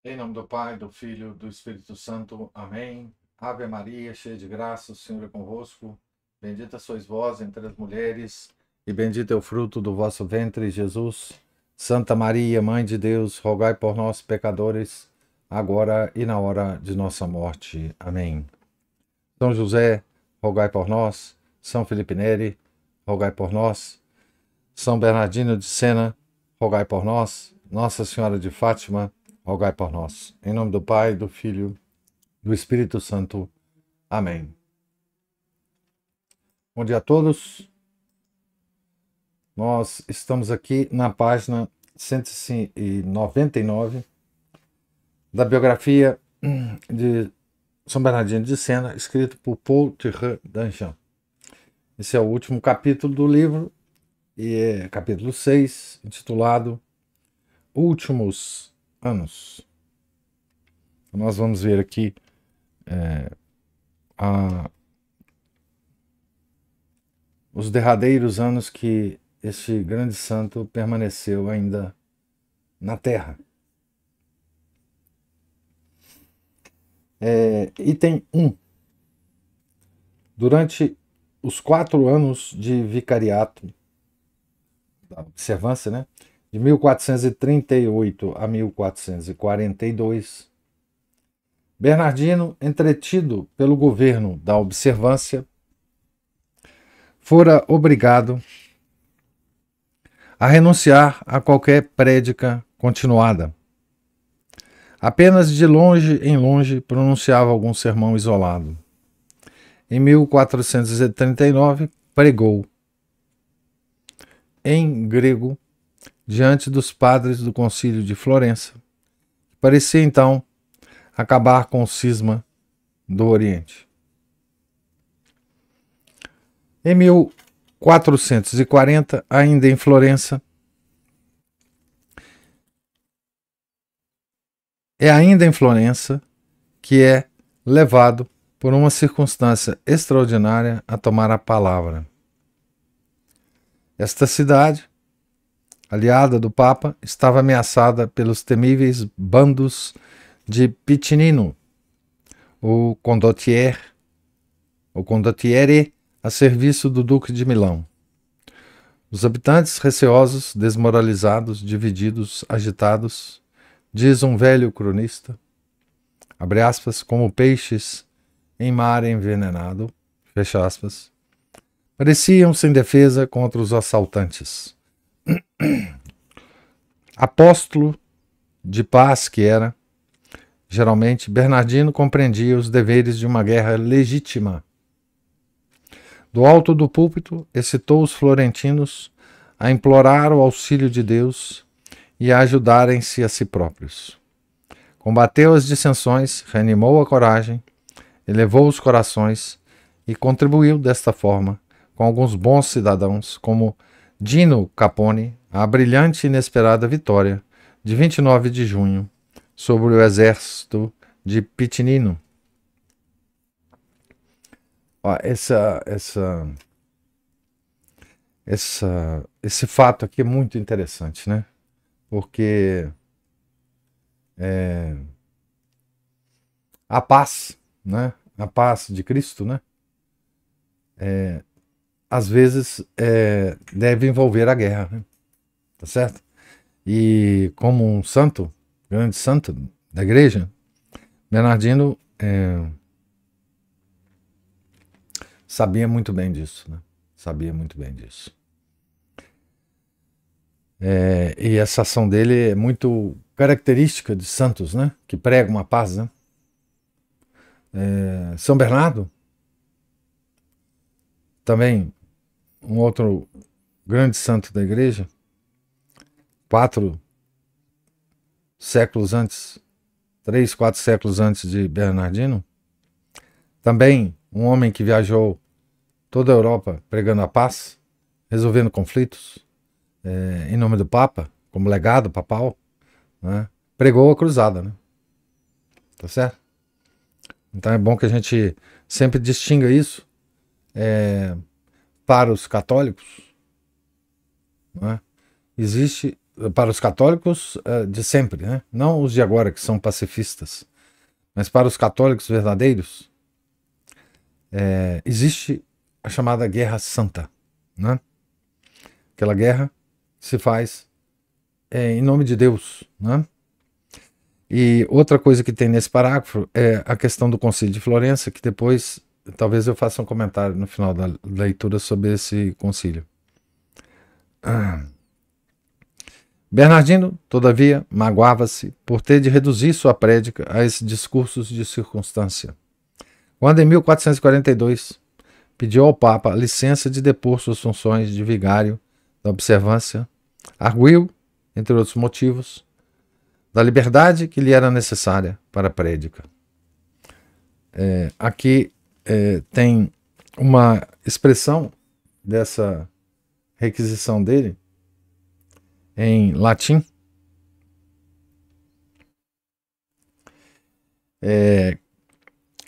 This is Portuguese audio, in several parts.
Em nome do Pai, do Filho, do Espírito Santo. Amém. Ave Maria, cheia de graça, o Senhor é convosco. Bendita sois vós entre as mulheres, e bendito é o fruto do vosso ventre, Jesus. Santa Maria, Mãe de Deus, rogai por nós, pecadores, agora e na hora de nossa morte. Amém. São José, rogai por nós. São Felipe Neri, rogai por nós. São Bernardino de Sena, rogai por nós. Nossa Senhora de Fátima, rogai por nós. Em nome do Pai, do Filho, do Espírito Santo. Amém. Bom dia a todos. Nós estamos aqui na página 199 da biografia de São Bernardino de Sena, escrito por Paul Thiret d'Archamps. Esse é o último capítulo do livro, e é capítulo 6, intitulado Últimos Anos. Nós vamos ver aqui os derradeiros anos que este grande santo permaneceu ainda na Terra. Item 1. Durante os 4 anos de vicariato, da observância, né, de 1438 a 1442, Bernardino, entretido pelo governo da observância, fora obrigado a renunciar a qualquer prédica continuada. Apenas de longe em longe pronunciava algum sermão isolado. Em 1439, pregou em grego diante dos padres do Concílio de Florença. Parecia então acabar com o cisma do Oriente. Em 1440, ainda em Florença, que é levado por uma circunstância extraordinária a tomar a palavra. Esta cidade, aliada do Papa, estava ameaçada pelos temíveis bandos de Piccinino, o condottiere, a serviço do Duque de Milão. Os habitantes receosos, desmoralizados, divididos, agitados, diz um velho cronista, abre aspas, como peixes em mar envenenado, fecha aspas, pareciam sem defesa contra os assaltantes. Apóstolo de paz que era, geralmente, Bernardino compreendia os deveres de uma guerra legítima. Do alto do púlpito, excitou os florentinos a implorar o auxílio de Deus e a ajudarem-se a si próprios. Combateu as dissensões, reanimou a coragem, elevou os corações e contribuiu desta forma, com alguns bons cidadãos, como Dino Capone, à brilhante e inesperada vitória de 29 de junho sobre o exército de Piccinino. Esse fato aqui é muito interessante, né? Porque a paz, né? A paz de Cristo, né? Às vezes deve envolver a guerra, né? Tá certo? E como um santo, grande santo da igreja, Bernardino sabia muito bem disso, né? Sabia muito bem disso. E essa ação dele é muito característica de santos, né? Que pregam a paz, né? São Bernardo, também um outro grande santo da igreja, 4 séculos antes, 3, 4 séculos antes de Bernardino, também um homem que viajou toda a Europa pregando a paz, resolvendo conflitos, em nome do Papa, como legado papal, né? Pregou a cruzada, né? Tá certo? Então é bom que a gente sempre distinga isso para os católicos, né? Existe para os católicos de sempre, né? Não os de agora, que são pacifistas, mas para os católicos verdadeiros, existe a chamada Guerra Santa, né? Aquela guerra que se faz em nome de Deus, né? E outra coisa que tem nesse parágrafo é a questão do Concílio de Florença, que depois talvez eu faça um comentário no final da leitura sobre esse concílio. Bernardino, todavia, magoava-se por ter de reduzir sua prédica a esses discursos de circunstância. Quando, em 1442, pediu ao Papa a licença de depor suas funções de vigário da observância, arguiu, entre outros motivos, da liberdade que lhe era necessária para a prédica. Aqui tem uma expressão dessa requisição dele em latim.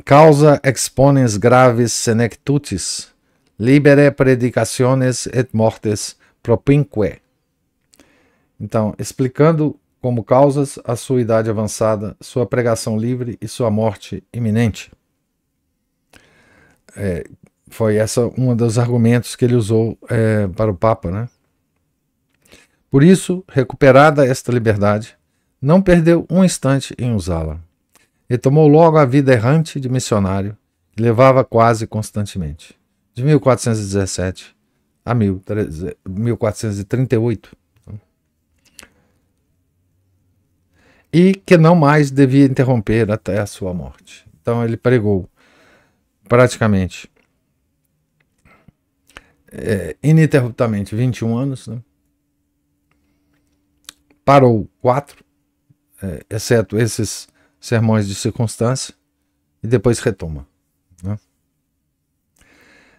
Causa exponens gravis senectutis, libere predicationes et mortes propinque. Então, explicando como causas a sua idade avançada, sua pregação livre e sua morte iminente. Foi essa um dos argumentos que ele usou para o Papa, né? Por isso, recuperada esta liberdade, não perdeu um instante em usá-la. E tomou logo a vida errante de missionário, que levava quase constantemente, de 1417 a 1438. E que não mais devia interromper até a sua morte. Então ele pregou praticamente ininterruptamente 21 anos, né? Parou 4, exceto esses sermões de circunstância, e depois retoma, né?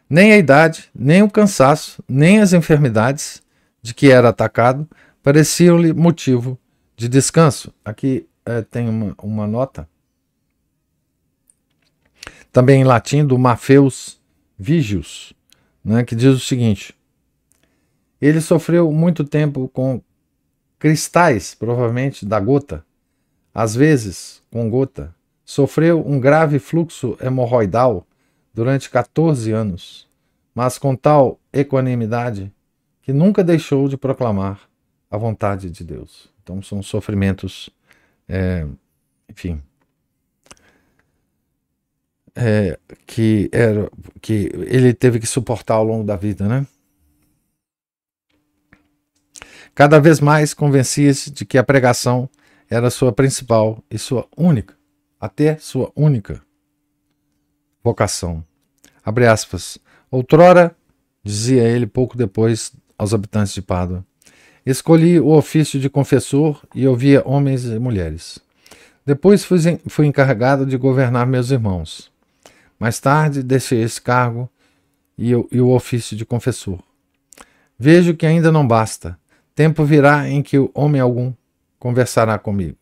Nem a idade, nem o cansaço, nem as enfermidades de que era atacado pareciam-lhe motivo de descanso. Aqui tem uma nota, também em latim, do Maffeus Vigius, né, que diz o seguinte: ele sofreu muito tempo com cristais, provavelmente da gota, às vezes com gota, sofreu um grave fluxo hemorroidal durante 14 anos, mas com tal equanimidade que nunca deixou de proclamar a vontade de Deus. Então são sofrimentos, enfim, que ele teve que suportar ao longo da vida, né? Cada vez mais convencia-se de que a pregação era sua principal e sua única vocação. Abre aspas. Outrora, dizia ele pouco depois aos habitantes de Pádua, escolhi o ofício de confessor e ouvia homens e mulheres. Depois fui encarregado de governar meus irmãos. Mais tarde deixei esse cargo e o ofício de confessor. Vejo que ainda não basta. Tempo virá em que o homem algum conversará comigo.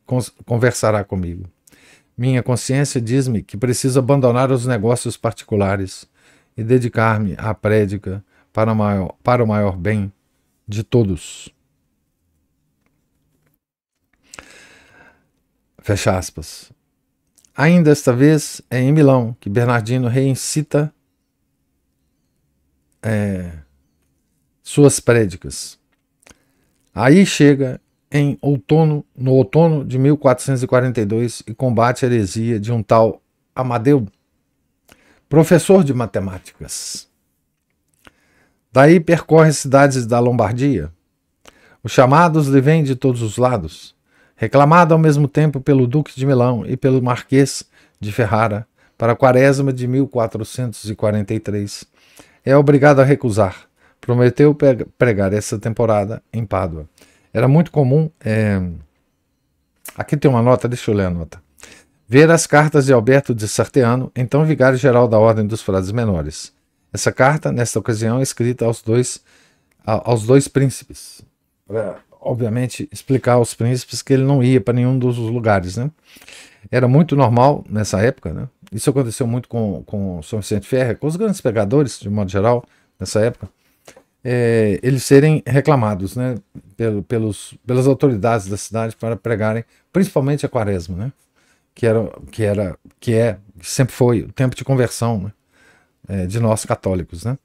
Minha consciência diz-me que preciso abandonar os negócios particulares e dedicar-me à prédica para o maior bem de todos. Fecha aspas. Ainda esta vez é em Milão que Bernardino reincita suas prédicas. Aí chega no outono de 1442 e combate a heresia de um tal Amadeu, professor de matemáticas. Daí percorre as cidades da Lombardia. Os chamados lhe vêm de todos os lados, reclamado ao mesmo tempo pelo Duque de Milão e pelo Marquês de Ferrara para a quaresma de 1443. É obrigado a recusar. Prometeu pregar essa temporada em Pádua. Era muito comum, aqui tem uma nota, deixa eu ler a nota. Ver as cartas de Alberto de Sarteano, então vigário-geral da Ordem dos Frades Menores. Essa carta, nesta ocasião, é escrita aos dois príncipes. Para, obviamente, explicar aos príncipes que ele não ia para nenhum dos lugares, né? Era muito normal nessa época, né? Isso aconteceu muito com São Vicente Ferrer, com os grandes pregadores, de modo geral, nessa época. eles serem reclamados, né, pelas autoridades da cidade para pregarem, principalmente a quaresma, né, que sempre foi o tempo de conversão, né, de nós católicos, né.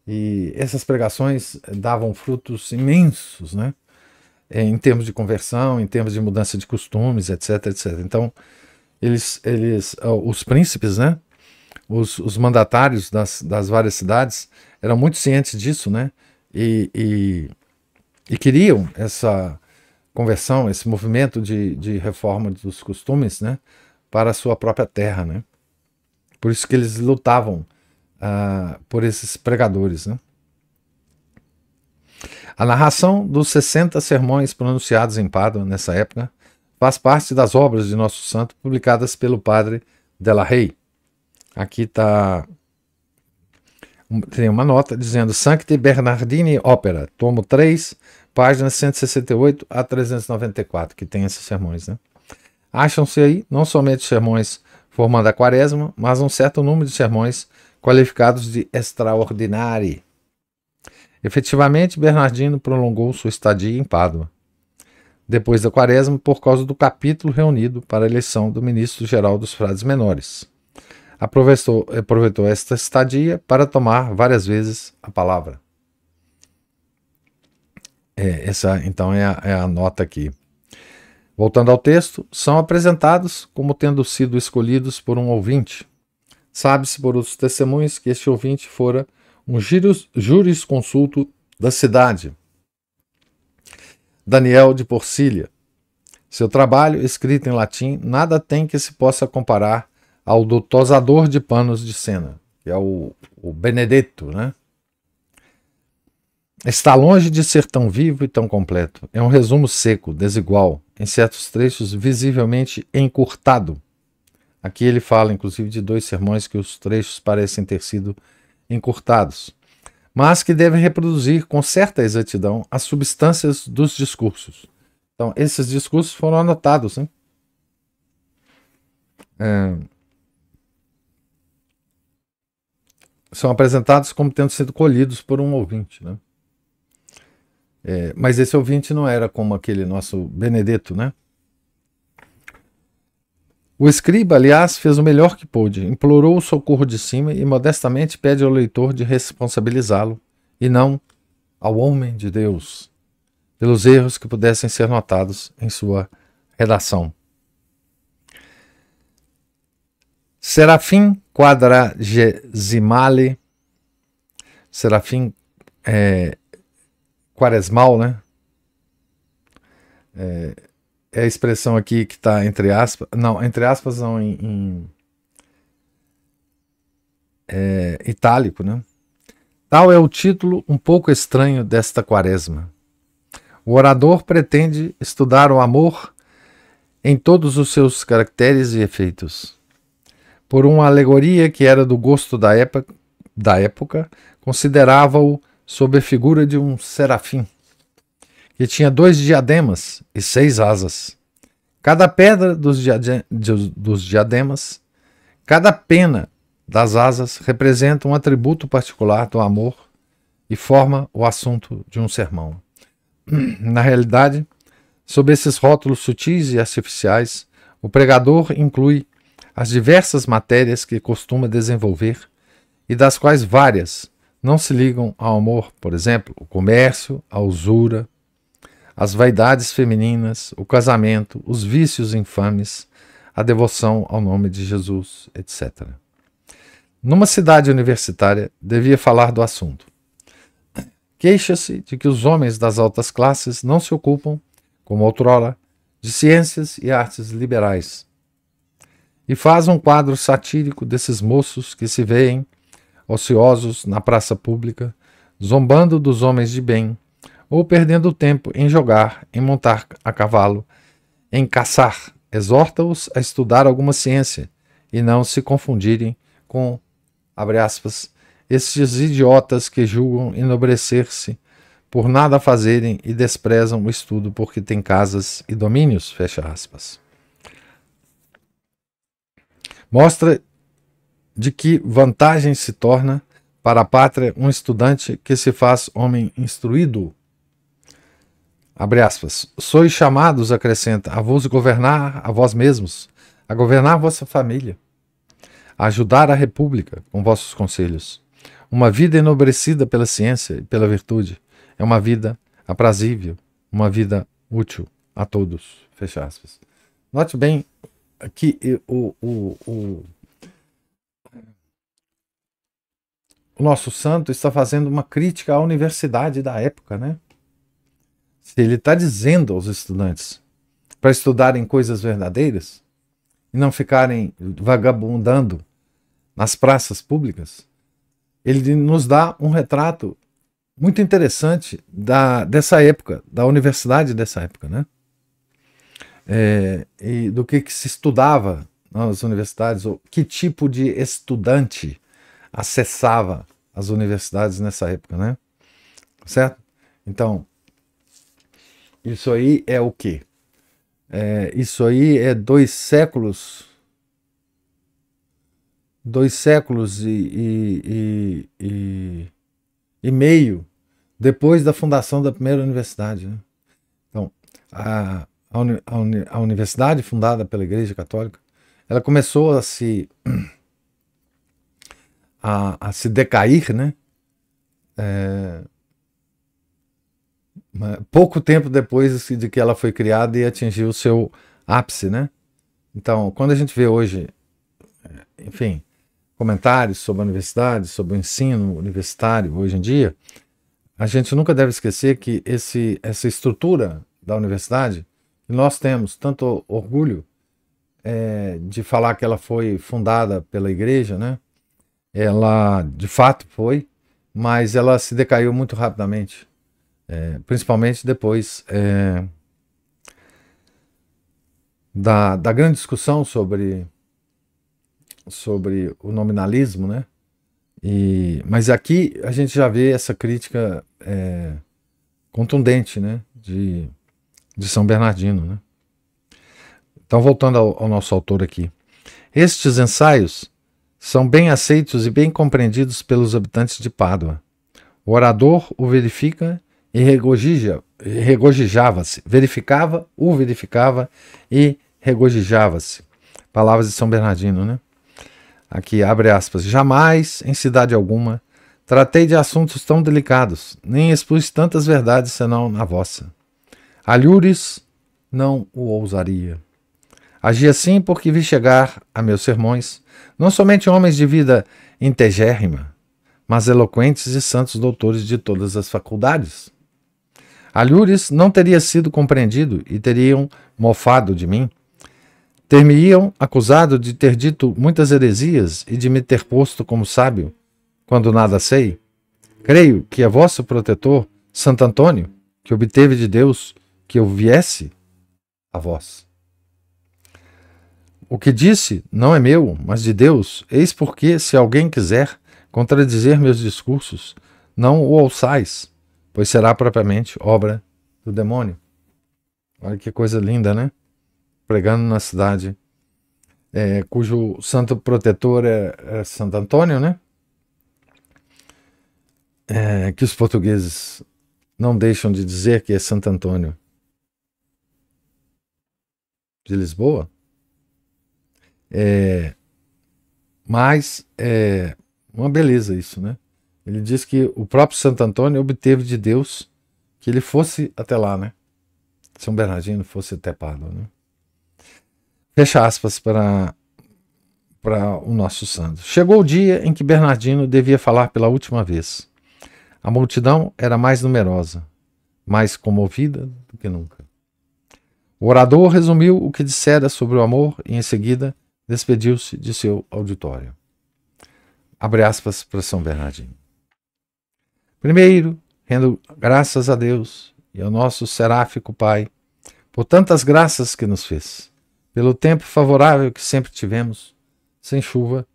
E essas pregações davam frutos imensos, né, em termos de conversão, em termos de mudança de costumes, etc, etc. Então, os príncipes, né, os mandatários das várias cidades eram muito cientes disso, né, e queriam essa conversão, esse movimento de reforma dos costumes, né, para a sua própria terra, né. Por isso que eles lutavam por esses pregadores, né. A narração dos 60 sermões pronunciados em Pádua nessa época faz parte das obras de Nosso Santo publicadas pelo padre Della Rey. Aqui tem uma nota dizendo Sancti Bernardini Opera, tomo 3, páginas 168 a 394, que tem esses sermões, né? Acham-se aí não somente sermões formando a quaresma, mas um certo número de sermões qualificados de extraordinari. Efetivamente, Bernardino prolongou sua estadia em Pádua, depois da quaresma, por causa do capítulo reunido para a eleição do ministro-geral dos frades menores. Aproveitou esta estadia para tomar várias vezes a palavra. Essa, então, é a nota aqui. Voltando ao texto, são apresentados como tendo sido escolhidos por um ouvinte. Sabe-se por outros testemunhos que este ouvinte fora um jurisconsulto da cidade, Daniel de Porcília. Seu trabalho, escrito em latim, nada tem que se possa comparar ao do tosador de panos de Sena, que é o Benedetto, né? Está longe de ser tão vivo e tão completo. É um resumo seco, desigual, em certos trechos visivelmente encurtado. Aqui ele fala, inclusive, de 2 sermões que os trechos parecem ter sido encurtados, mas que devem reproduzir com certa exatidão as substâncias dos discursos. Então, esses discursos foram anotados, né? São apresentados como tendo sido colhidos por um ouvinte, né? Mas esse ouvinte não era como aquele nosso Benedetto, né? O escriba, aliás, fez o melhor que pôde, implorou o socorro de cima e modestamente pede ao leitor de responsabilizá-lo, e não ao homem de Deus, pelos erros que pudessem ser notados em sua redação. Serafim quadragesimale, Serafim quaresmal, né? É a expressão aqui que está entre aspas, não, entre aspas não, em itálico, né? Tal é o título um pouco estranho desta quaresma. O orador pretende estudar o amor em todos os seus caracteres e efeitos. Por uma alegoria que era do gosto da época, considerava-o sob a figura de um serafim, que tinha 2 diademas e 6 asas. Cada pedra dos diademas, cada pena das asas representa um atributo particular do amor e forma o assunto de um sermão. Na realidade, sob esses rótulos sutis e artificiais, o pregador inclui as diversas matérias que costuma desenvolver e das quais várias não se ligam ao amor, por exemplo, o comércio, a usura, as vaidades femininas, o casamento, os vícios infames, a devoção ao nome de Jesus, etc. Numa cidade universitária, devia falar do assunto. Queixa-se de que os homens das altas classes não se ocupam, como outrora, de ciências e artes liberais. E faz um quadro satírico desses moços que se veem, ociosos na praça pública, zombando dos homens de bem, ou perdendo tempo em jogar, em montar a cavalo, em caçar. Exorta-os a estudar alguma ciência e não se confundirem com, abre aspas, esses idiotas que julgam enobrecer-se por nada fazerem e desprezam o estudo porque têm casas e domínios, fecha aspas. Mostra de que vantagem se torna para a pátria um estudante que se faz homem instruído. Abre aspas. Sois chamados, acrescenta, a vos governar a vós mesmos, a governar vossa família, a ajudar a república com vossos conselhos. Uma vida enobrecida pela ciência e pela virtude é uma vida aprazível, uma vida útil a todos. Fecha aspas. Note bem que o nosso santo está fazendo uma crítica à universidade da época, né? Ele está dizendo aos estudantes para estudarem coisas verdadeiras e não ficarem vagabundando nas praças públicas. Ele nos dá um retrato muito interessante dessa época, da universidade dessa época, né? E do que se estudava nas universidades, ou que tipo de estudante acessava as universidades nessa época, né? Certo? Então, isso aí é o quê? Isso aí é 2 séculos e meio depois da fundação da primeira universidade, né? Então, a universidade fundada pela Igreja Católica, ela começou a se decair, né? Pouco tempo depois de que ela foi criada e atingiu o seu ápice, né? Então, quando a gente vê hoje, enfim, comentários sobre a universidade, sobre o ensino universitário hoje em dia, a gente nunca deve esquecer que essa estrutura da universidade, nós temos tanto orgulho de falar que ela foi fundada pela igreja, né? Ela de fato foi, mas ela se decaiu muito rapidamente, principalmente depois da grande discussão sobre o nominalismo, né? Mas aqui a gente já vê essa crítica contundente, né? De São Bernardino, né? Então, voltando ao nosso autor aqui. Estes ensaios são bem aceitos e bem compreendidos pelos habitantes de Pádua. O orador o verifica e regozijava-se. Verificava e regozijava-se. Palavras de São Bernardino, né? Aqui, abre aspas. Jamais, em cidade alguma, tratei de assuntos tão delicados, nem expus tantas verdades senão na vossa. Alhures não o ousaria. Agi assim porque vi chegar a meus sermões não somente homens de vida integérrima, mas eloquentes e santos doutores de todas as faculdades. Alhures não teria sido compreendido e teriam mofado de mim. Ter-me-iam acusado de ter dito muitas heresias e de me ter posto como sábio, quando nada sei. Creio que é vosso protetor, Santo Antônio, que obteve de Deus que eu viesse a vós. O que disse não é meu, mas de Deus, eis porque, se alguém quiser contradizer meus discursos, não o ouçais, pois será propriamente obra do demônio. Olha que coisa linda, né? Pregando na cidade cujo santo protetor é Santo Antônio, né? Que os portugueses não deixam de dizer que é Santo Antônio de Lisboa. Mas é uma beleza isso, né? Ele diz que o próprio Santo Antônio obteve de Deus que ele fosse até lá, né? São Bernardino fosse até Pádua, né? Fecha aspas para o nosso santo. Chegou o dia em que Bernardino devia falar pela última vez. A multidão era mais numerosa, mais comovida do que nunca. O orador resumiu o que dissera sobre o amor e, em seguida, despediu-se de seu auditório. Abre aspas para São Bernardino. Primeiro, rendo graças a Deus e ao nosso seráfico Pai, por tantas graças que nos fez, pelo tempo favorável que sempre tivemos, sem chuva,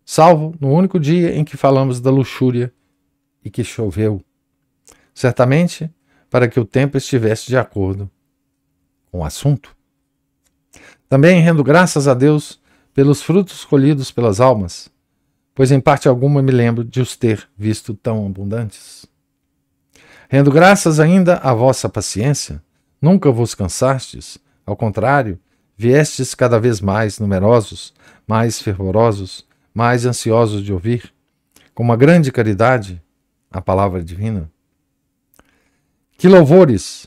salvo no único dia em que falamos da luxúria e que choveu, certamente para que o tempo estivesse de acordo com o assunto. Também rendo graças a Deus pelos frutos colhidos pelas almas, pois em parte alguma me lembro de os ter visto tão abundantes. Rendo graças ainda à vossa paciência, nunca vos cansastes, ao contrário, viestes cada vez mais numerosos, mais fervorosos, mais ansiosos de ouvir, com uma grande caridade, a palavra divina. Que louvores,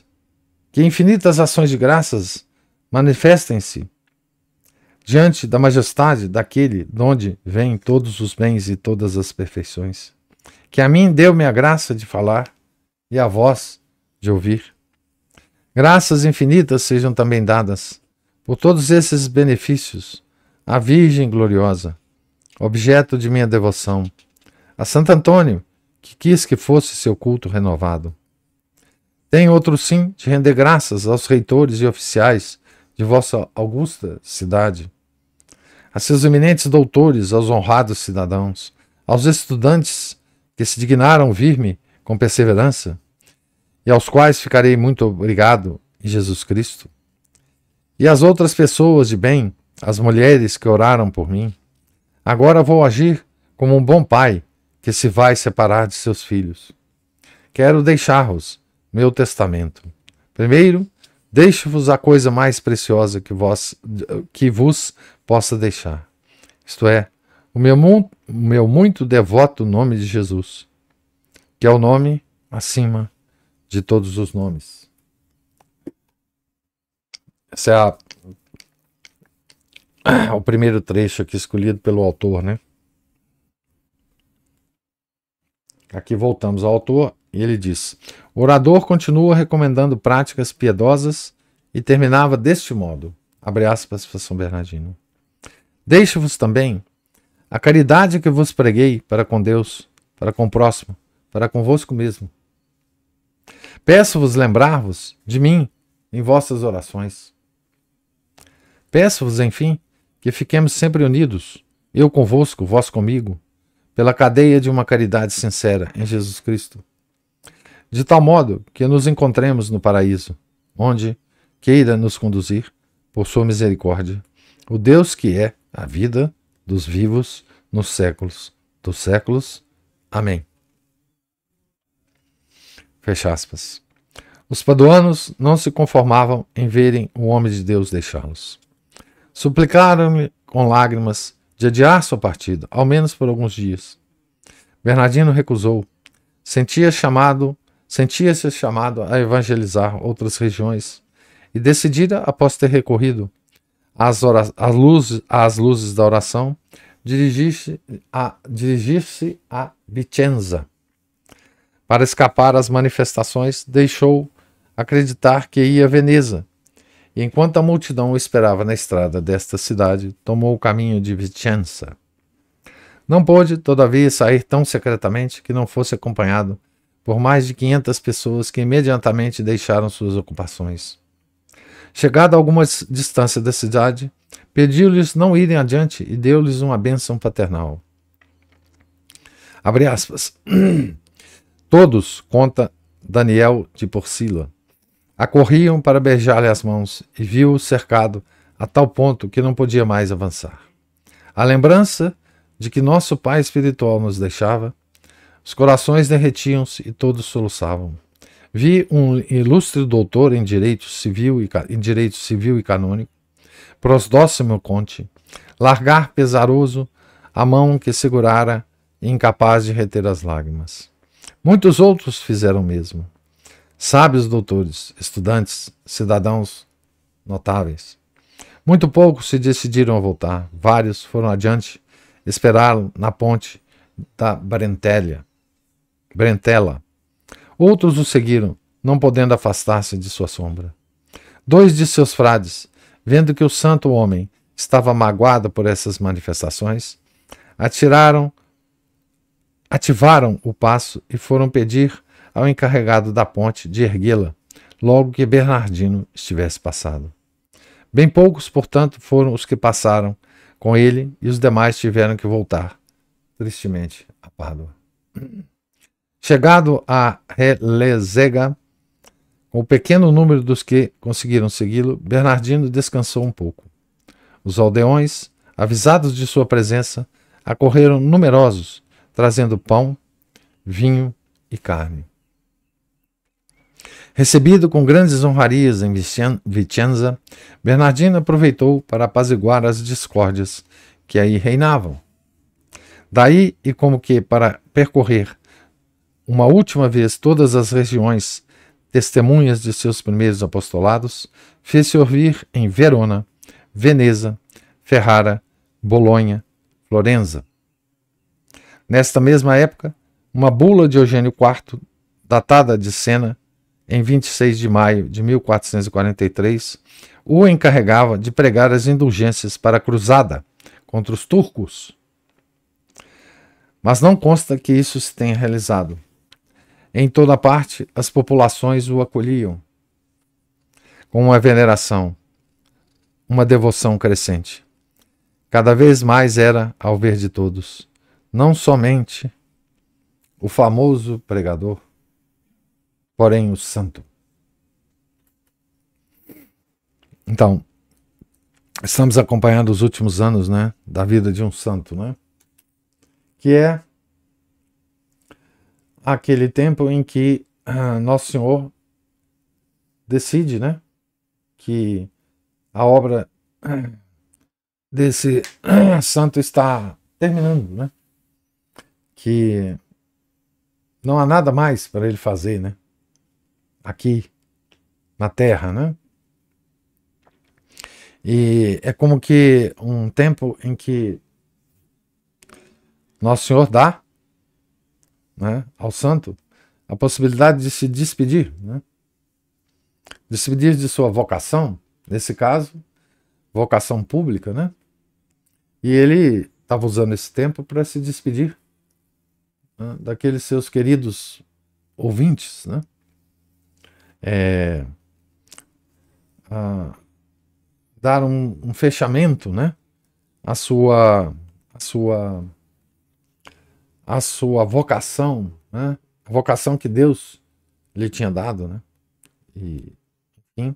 que infinitas ações de graças manifestem-se diante da majestade daquele de onde vêm todos os bens e todas as perfeições, que a mim deu-me a graça de falar e a vós de ouvir. Graças infinitas sejam também dadas por todos esses benefícios à Virgem gloriosa, objeto de minha devoção, a Santo Antônio, que quis que fosse seu culto renovado. Tenho outro sim de render graças aos reitores e oficiais de vossa augusta cidade, a seus eminentes doutores, aos honrados cidadãos, aos estudantes que se dignaram vir-me com perseverança, e aos quais ficarei muito obrigado em Jesus Cristo, e às outras pessoas de bem, as mulheres que oraram por mim. Agora vou agir como um bom pai que se vai separar de seus filhos. Quero deixar-vos meu testamento. Primeiro, deixo-vos a coisa mais preciosa que vos possa deixar, isto é, o meu muito devoto nome de Jesus, que é o nome acima de todos os nomes. Esse é o primeiro trecho aqui escolhido pelo autor, né? Aqui voltamos ao autor e ele diz: o orador continua recomendando práticas piedosas e terminava deste modo, abre aspas para São Bernardino: deixo-vos também a caridade que vos preguei para com Deus, para com o próximo, para convosco mesmo. Peço-vos lembrar-vos de mim em vossas orações. Peço-vos, enfim, que fiquemos sempre unidos, eu convosco, vós comigo, pela cadeia de uma caridade sincera em Jesus Cristo, de tal modo que nos encontremos no paraíso, onde queira nos conduzir, por sua misericórdia, o Deus que é a vida dos vivos nos séculos dos séculos. Amém. Fecha aspas. Os paduanos não se conformavam em verem o homem de Deus deixá-los. Suplicaram-lhe com lágrimas de adiar sua partida, ao menos por alguns dias. Bernardino recusou. Sentia-se chamado a evangelizar outras regiões e decidira, após ter recorrido às luzes da oração, dirigir-se a Vicenza. Para escapar às manifestações, deixou acreditar que ia a Veneza, e enquanto a multidão o esperava na estrada desta cidade, tomou o caminho de Vicenza. Não pôde, todavia, sair tão secretamente que não fosse acompanhado por mais de 500 pessoas que imediatamente deixaram suas ocupações. Chegado a alguma distância da cidade, pediu-lhes não irem adiante e deu-lhes uma bênção paternal. Abre aspas. Todos, conta Daniel de Porcila, acorriam para beijar-lhe as mãos e viu-o cercado a tal ponto que não podia mais avançar. A lembrança de que nosso pai espiritual nos deixava, os corações derretiam-se e todos soluçavam. Vi um ilustre doutor em direito civil e canônico, Prosdóximo Conte, largar pesaroso a mão que segurara e incapaz de reter as lágrimas. Muitos outros fizeram o mesmo. Sábios doutores, estudantes, cidadãos notáveis. Muito poucos se decidiram a voltar. Vários foram adiante, esperaram na ponte da Brentela. Outros o seguiram, não podendo afastar-se de sua sombra. 2 de seus frades, vendo que o santo homem estava magoado por essas manifestações, ativaram o passo e foram pedir ao encarregado da ponte de erguê-la, logo que Bernardino estivesse passado. Bem poucos, portanto, foram os que passaram com ele e os demais tiveram que voltar, tristemente, a Pádua. Chegado a Relezega, com o pequeno número dos que conseguiram segui-lo, Bernardino descansou um pouco. Os aldeões, avisados de sua presença, acorreram numerosos, trazendo pão, vinho e carne. Recebido com grandes honrarias em Vicenza, Bernardino aproveitou para apaziguar as discórdias que aí reinavam. Daí, e como que para percorrer uma última vez todas as regiões testemunhas de seus primeiros apostolados, fez-se ouvir em Verona, Veneza, Ferrara, Bolonha, Florença. Nesta mesma época, uma bula de Eugênio IV, datada de Sena, em 26 de maio de 1443, o encarregava de pregar as indulgências para a cruzada contra os turcos. Mas não consta que isso se tenha realizado. Em toda parte, as populações o acolhiam com uma veneração, uma devoção crescente. Cada vez mais era, ao ver de todos, não somente o famoso pregador, porém o santo. Então, estamos acompanhando os últimos anos, né, da vida de um santo, né, que é aquele tempo em que Nosso Senhor decide, né, que a obra desse santo está terminando, né, que não há nada mais para ele fazer, né, aqui na Terra, né. E é como que um tempo em que Nosso Senhor dá, né, ao santo a possibilidade de se despedir, né, despedir de sua vocação, nesse caso, vocação pública, né, e ele estava usando esse tempo para se despedir, né, daqueles seus queridos ouvintes, né, dar um fechamento, né, à sua vocação, né, a vocação que Deus lhe tinha dado, né, e enfim,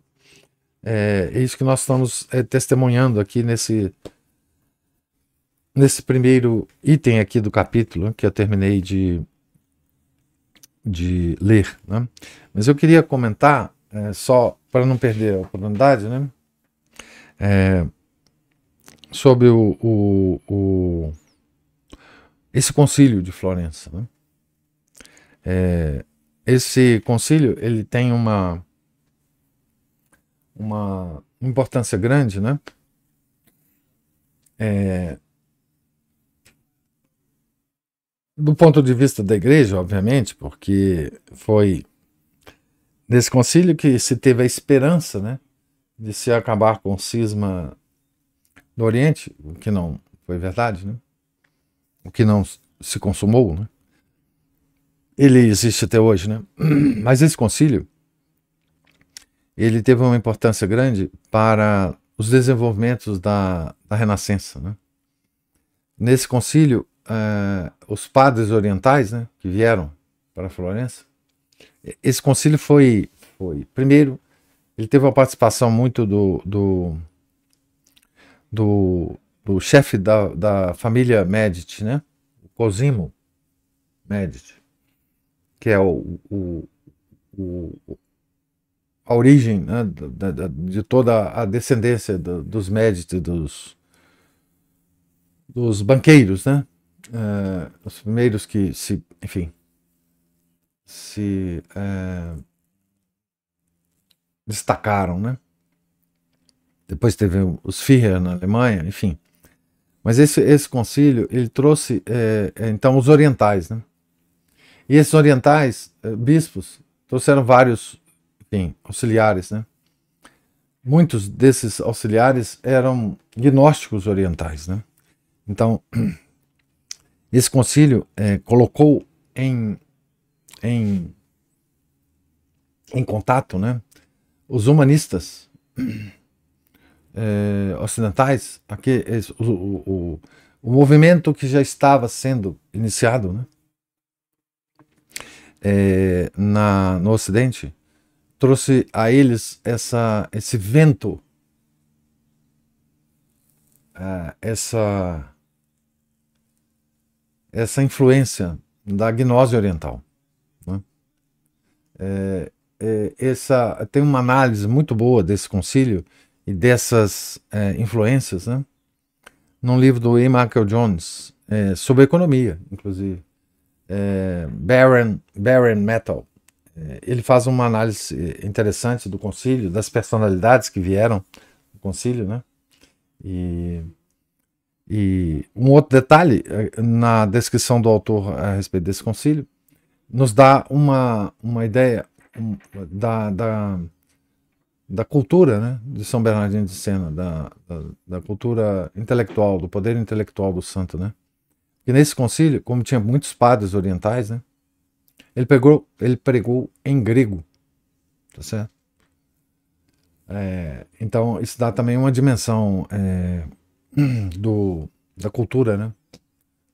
é isso que nós estamos testemunhando aqui nesse primeiro item aqui do capítulo, que eu terminei de ler, né? Mas eu queria comentar, só para não perder a oportunidade, né, sobre esse concílio de Florença, né? Esse concílio ele tem uma importância grande, né? Do ponto de vista da igreja, obviamente, porque foi nesse concílio que se teve a esperança, né, de se acabar com o cisma do Oriente, o que não foi verdade, né? O que não se consumou, né? Ele existe até hoje, né? Mas esse concílio ele teve uma importância grande para os desenvolvimentos da Renascença, né? Nesse concílio, os padres orientais, né, que vieram para Florença, esse concílio foi primeiro, ele teve uma participação muito do chefe da família Medici, né, o Cosimo Medici, que é a origem, né, de toda a descendência dos Medici, dos banqueiros, né, os primeiros que se destacaram, né? Depois teve os Führer na Alemanha, enfim. Mas esse concílio ele trouxe então os orientais, né? E esses orientais, bispos, trouxeram vários, enfim, auxiliares, né? Muitos desses auxiliares eram gnósticos orientais, né? Então esse concílio colocou em contato, né, os humanistas ocidentais, o movimento que já estava sendo iniciado, né, no Ocidente, trouxe a eles esse vento, essa influência da gnose oriental, né? Tem uma análise muito boa desse concílio e dessas influências, né? Num livro do E. Michael Jones, sobre economia, inclusive, Baron Metal. Ele faz uma análise interessante do concílio, das personalidades que vieram do concílio, né? E um outro detalhe, na descrição do autor a respeito desse concílio, nos dá uma ideia da cultura, né, de São Bernardino de Sena, da cultura intelectual, do poder intelectual do santo, né? E nesse concílio, como tinha muitos padres orientais, né, ele pregou em grego, tá certo? Então isso dá também uma dimensão da cultura, né,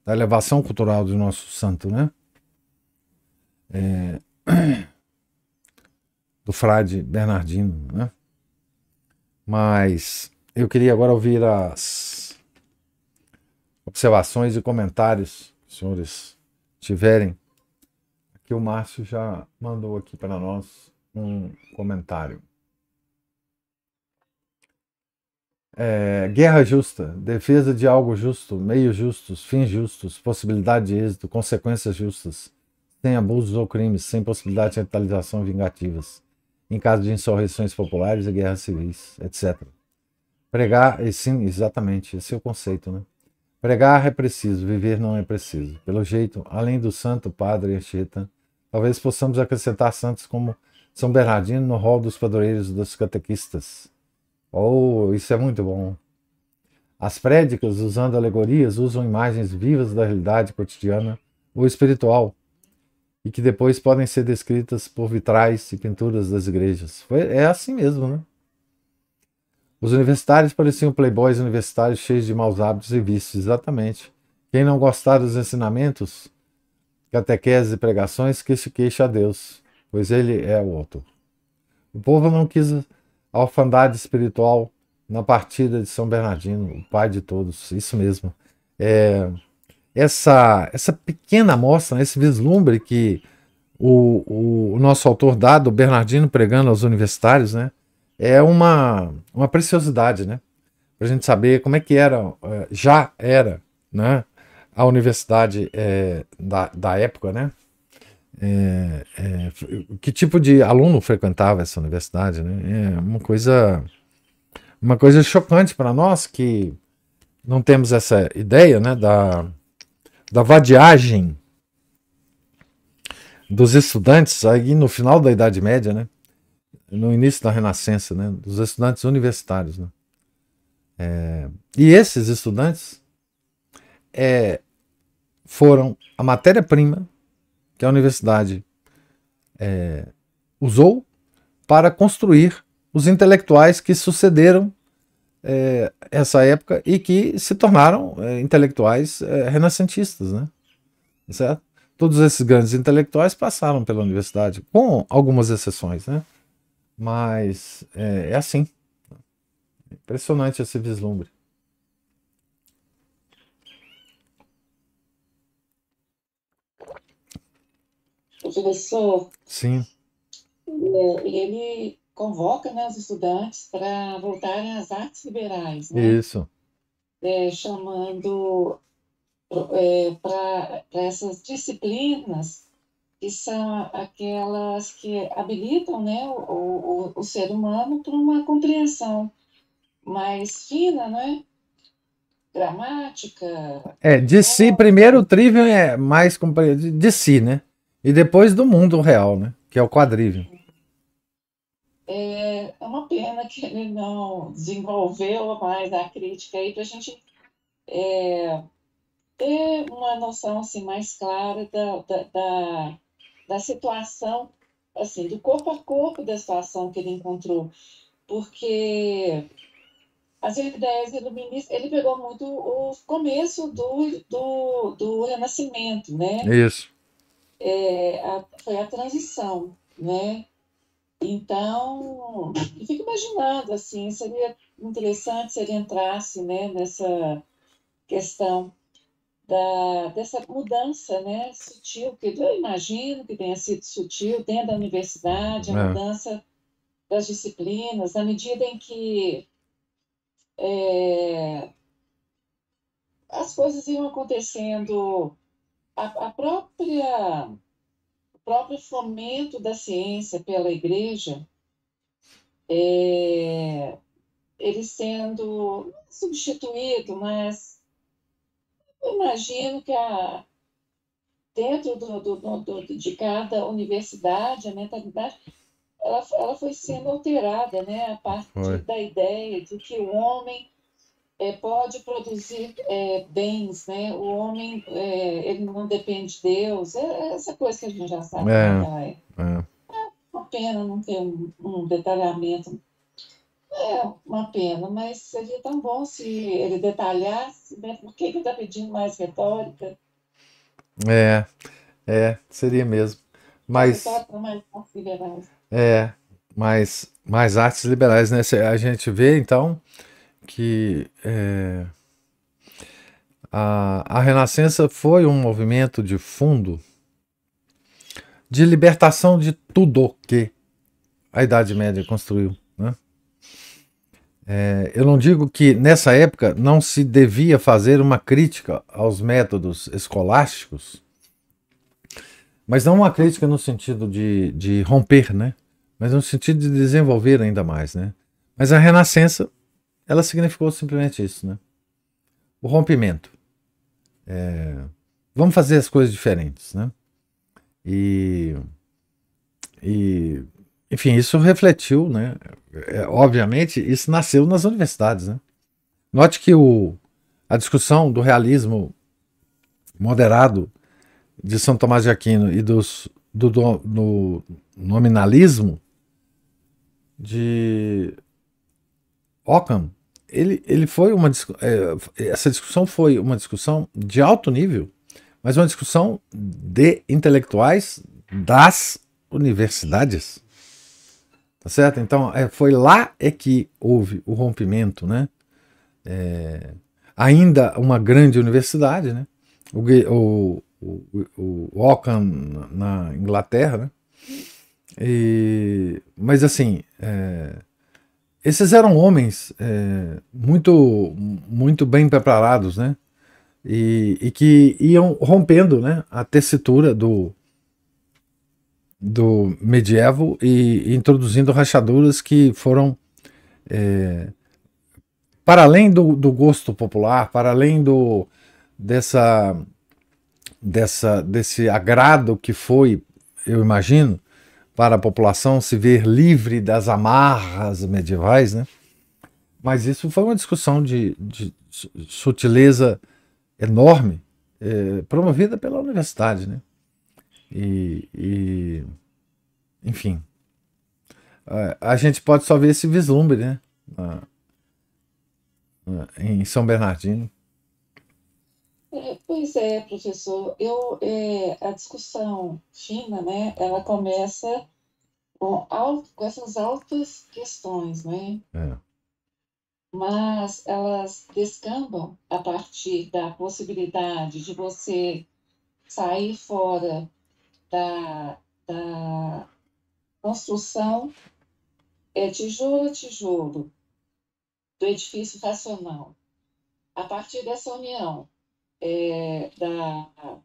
da elevação cultural do nosso santo, né? Do frade Bernardino, né? Mas eu queria agora ouvir as observações e comentários que os senhores tiverem. Aqui o Márcio já mandou aqui para nós um comentário. Guerra justa, defesa de algo justo, meios justos, fins justos, possibilidade de êxito, consequências justas, sem abusos ou crimes, sem possibilidade de retaliação vingativas, em caso de insurreições populares e guerras civis, etc. Pregar, sim, exatamente, esse é o conceito, né? Pregar é preciso, viver não é preciso. Pelo jeito, além do santo padre Anchieta, talvez possamos acrescentar santos como São Bernardino no rol dos padroeiros dos catequistas. Oh, isso é muito bom. As prédicas, usando alegorias, usam imagens vivas da realidade cotidiana ou espiritual, e que depois podem ser descritas por vitrais e pinturas das igrejas. É assim mesmo, né? Os universitários pareciam playboys universitários cheios de maus hábitos e vícios, exatamente. Quem não gostar dos ensinamentos, catequeses e pregações, que se queixa a Deus, pois ele é o autor. O povo não quis a orfandade espiritual na partida de São Bernardino, o pai de todos, isso mesmo. Essa pequena amostra, esse vislumbre que o nosso autor dá do Bernardino pregando aos universitários, né, é uma preciosidade, né, para a gente saber como é que era, já era, né, a universidade da época, né, que tipo de aluno frequentava essa universidade, né, é uma coisa chocante para nós que não temos essa ideia, né, da vadiagem dos estudantes aí no final da Idade Média, né, no início da Renascença, né, dos estudantes universitários, né. E esses estudantes foram a matéria-prima que a universidade usou para construir os intelectuais que sucederam essa época e que se tornaram intelectuais renascentistas, né? Certo? Todos esses grandes intelectuais passaram pela universidade, com algumas exceções, né? Mas é assim. Impressionante esse vislumbre. Professor, Sim. ele convoca, né, os estudantes para voltarem às artes liberais, né? Isso. Chamando para essas disciplinas que são aquelas que habilitam, né, o ser humano para uma compreensão mais fina, né? Gramática, De si, primeiro o trivium é mais de si, né? E depois do mundo real, né? Que é o quadrivium. é uma pena que ele não desenvolveu mais a crítica aí para a gente ter uma noção assim, mais clara da situação, assim, do corpo a corpo da situação que ele encontrou. Porque as ideias iluministas, ele pegou muito o começo do Renascimento, né? Isso. Foi a transição, né? Então, eu fico imaginando, assim, seria interessante se ele entrasse, né, nessa questão dessa mudança, né, sutil, que eu imagino que tenha sido sutil dentro da universidade, a É, mudança das disciplinas, na medida em que é, as coisas iam acontecendo, a própria, o próprio fomento da ciência pela igreja, é, ele sendo não substituído, mas eu imagino que dentro de cada universidade, a mentalidade, ela foi sendo alterada, né, a foi. partir da ideia de que o homem pode produzir bens, né? O homem ele não depende de Deus, essa coisa que a gente já sabe como é que É, ela é. é. Uma pena não ter um detalhamento, é uma pena, mas seria tão bom se ele detalhasse, né? Por que ele está pedindo mais retórica? É, seria mesmo. Mais Mas, retórica, mais liberais. é, mais artes liberais, né? A gente vê, então, que a Renascença foi um movimento de fundo de libertação de tudo que a Idade Média construiu, né? Eu não digo que nessa época não se devia fazer uma crítica aos métodos escolásticos, mas não uma crítica no sentido de romper, né? Mas no sentido de desenvolver ainda mais, né? Mas a Renascença, ela significou simplesmente isso, né? O rompimento. Vamos fazer as coisas diferentes, né? E, e enfim, isso refletiu, né? Obviamente, isso nasceu nas universidades, né? Note que a discussão do realismo moderado de São Tomás de Aquino e do nominalismo de Ockham, ele foi essa discussão foi uma discussão de alto nível, mas uma discussão de intelectuais das universidades, tá certo? Então foi lá que houve o rompimento, né? Ainda uma grande universidade, né? O Ockham na Inglaterra, né? Mas assim, esses eram homens muito bem preparados, né? E que iam rompendo, né, a tessitura do medievo e introduzindo rachaduras que foram para além do gosto popular, para além dessa, desse agrado que foi, eu imagino, para a população se ver livre das amarras medievais, né? Mas isso foi uma discussão de sutileza enorme, promovida pela universidade, né? E enfim, a gente pode só ver esse vislumbre, né? Em São Bernardino. Pois é, professor. A discussão fina, né? Ela começa com essas altas questões, né? É, Mas elas descambam a partir da possibilidade de você sair fora da construção tijolo a tijolo do edifício racional. A partir dessa união da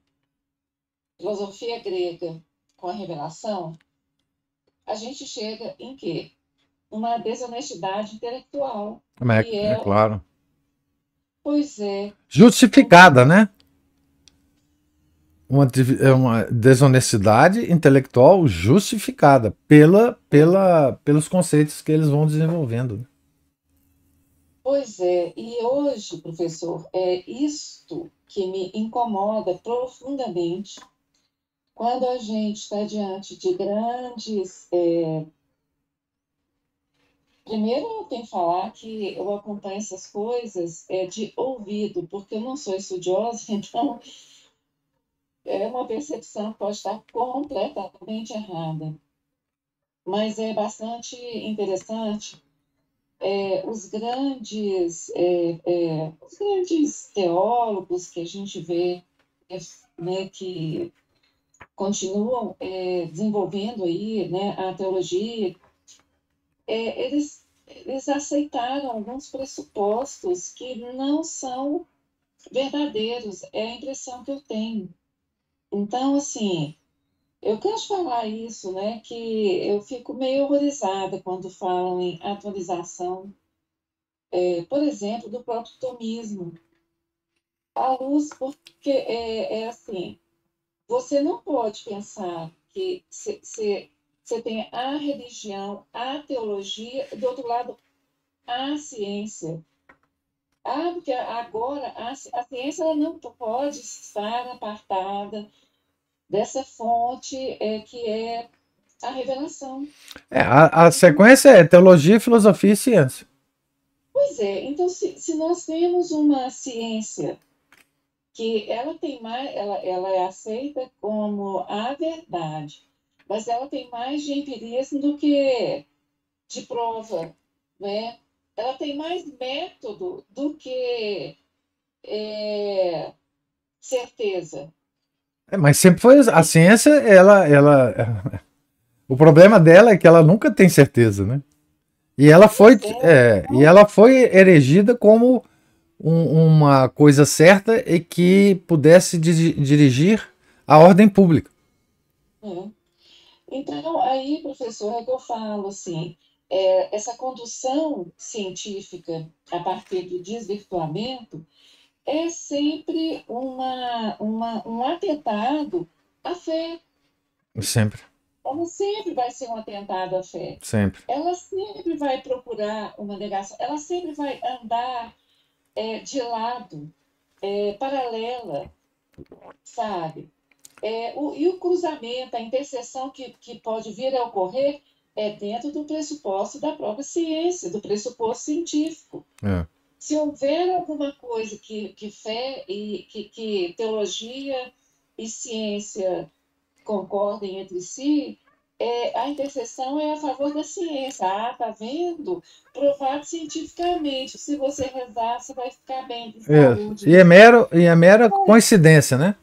filosofia grega com a revelação, a gente chega em quê? Uma desonestidade intelectual, que é é, claro. pois é, Justificada, né? Uma desonestidade intelectual justificada pelos conceitos que eles vão desenvolvendo, né? pois é, e hoje, professor, é isto que me incomoda profundamente quando a gente está diante de grandes. Primeiro, eu tenho que falar que eu acompanho essas coisas de ouvido, porque eu não sou estudiosa, então é uma percepção que pode estar completamente errada. Mas é bastante interessante os grandes teólogos que a gente vê, né, que continuam desenvolvendo aí, né, a teologia, eles aceitaram alguns pressupostos que não são verdadeiros, é a impressão que eu tenho. Então, assim, eu quero falar isso, né, que eu fico meio horrorizada quando falam em atualização, por exemplo, do próprio tomismo. À luz, porque é assim, você não pode pensar que você tem a religião, a teologia, do outro lado, a ciência. Porque agora a ciência ela não pode estar apartada dessa fonte que é a revelação. A sequência é teologia, filosofia e ciência. Pois é, então se nós temos uma ciência que ela tem mais, ela é aceita como a verdade, mas ela tem mais de empirismo do que de prova, né? Ela tem mais método do que certeza. Mas sempre foi a ciência, o problema dela é que ela nunca tem certeza, né? E ela foi erigida como uma coisa certa e que pudesse dirigir a ordem pública. Então, aí, professor, é que eu falo assim, essa condução científica a partir do desvirtuamento é sempre um atentado à fé. Sempre. Ela sempre vai ser um atentado à fé. Sempre. Ela sempre vai procurar uma negação. Ela sempre vai andar de lado, paralela, sabe? E o cruzamento, a interseção que pode vir a ocorrer é dentro do pressuposto da própria ciência, do pressuposto científico. Se houver alguma coisa que fé e que teologia e ciência concordem entre si, a interseção é a favor da ciência. Tá vendo? Provado cientificamente. Se você rezar, você vai ficar bem de saúde. E é mera coincidência, né?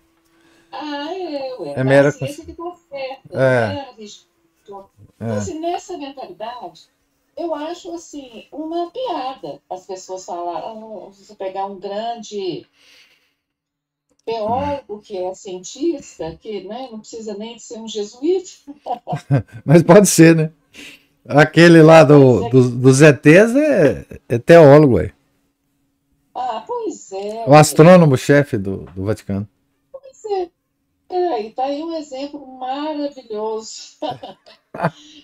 É mera ciência que está certa, né? Então, assim, nessa mentalidade, eu acho assim uma piada as pessoas falarem, se você pegar um grande teólogo que é cientista, que né, não precisa nem de ser um jesuíta. Mas pode ser, né? Aquele lá dos ETs é teólogo, aí. Pois é. O astrônomo-chefe do Vaticano. Pois é. E tá aí um exemplo maravilhoso.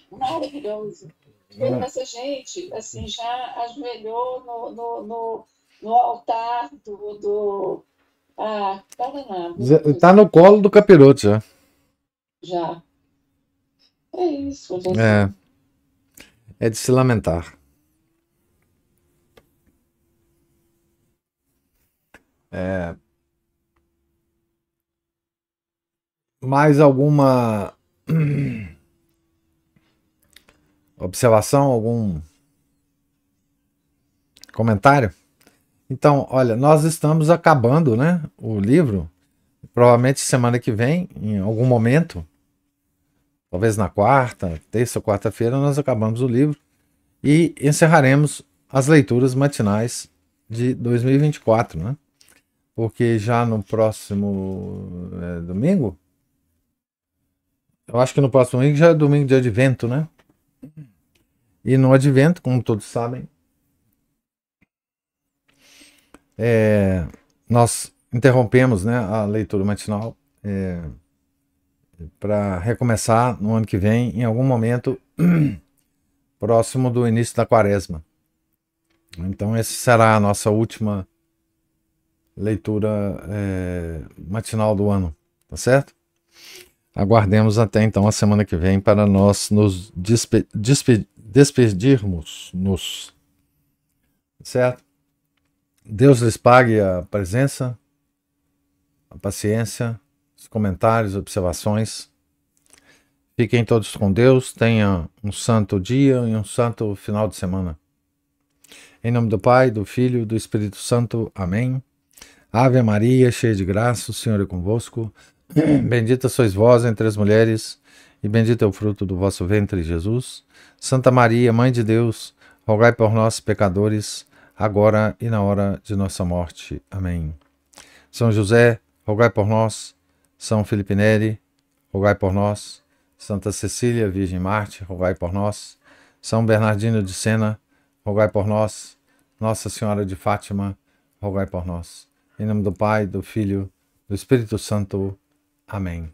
Maravilhoso. Essa gente assim, já ajoelhou no altar tá danado. Tá no colo do capiroto já. Já. É isso, É de se lamentar. Mais alguma observação, algum comentário? Então, olha, nós estamos acabando, né, o livro. Provavelmente semana que vem, em algum momento, talvez na terça ou quarta-feira, nós acabamos o livro e encerraremos as leituras matinais de 2024, né? Porque já no próximo domingo, eu acho que no próximo domingo já é domingo de advento, né? E no advento, como todos sabem, nós interrompemos, né, a leitura matinal para recomeçar no ano que vem, em algum momento próximo do início da quaresma. Então, essa será a nossa última leitura matinal do ano, tá certo? Aguardemos até então a semana que vem para nós nos despedirmos, certo? Deus lhes pague a presença, a paciência, os comentários, observações. Fiquem todos com Deus, tenham um santo dia e um santo final de semana. Em nome do Pai, do Filho e do Espírito Santo. Amém. Ave Maria, cheia de graça, o Senhor é convosco. Bendita sois vós entre as mulheres, e bendito é o fruto do vosso ventre, Jesus. Santa Maria, Mãe de Deus, rogai por nós, pecadores, agora e na hora de nossa morte. Amém. São José, rogai por nós. São Felipe Neri, rogai por nós. Santa Cecília, Virgem Marte, rogai por nós. São Bernardino de Sena, rogai por nós. Nossa Senhora de Fátima, rogai por nós. Em nome do Pai, do Filho, do Espírito Santo. Amém.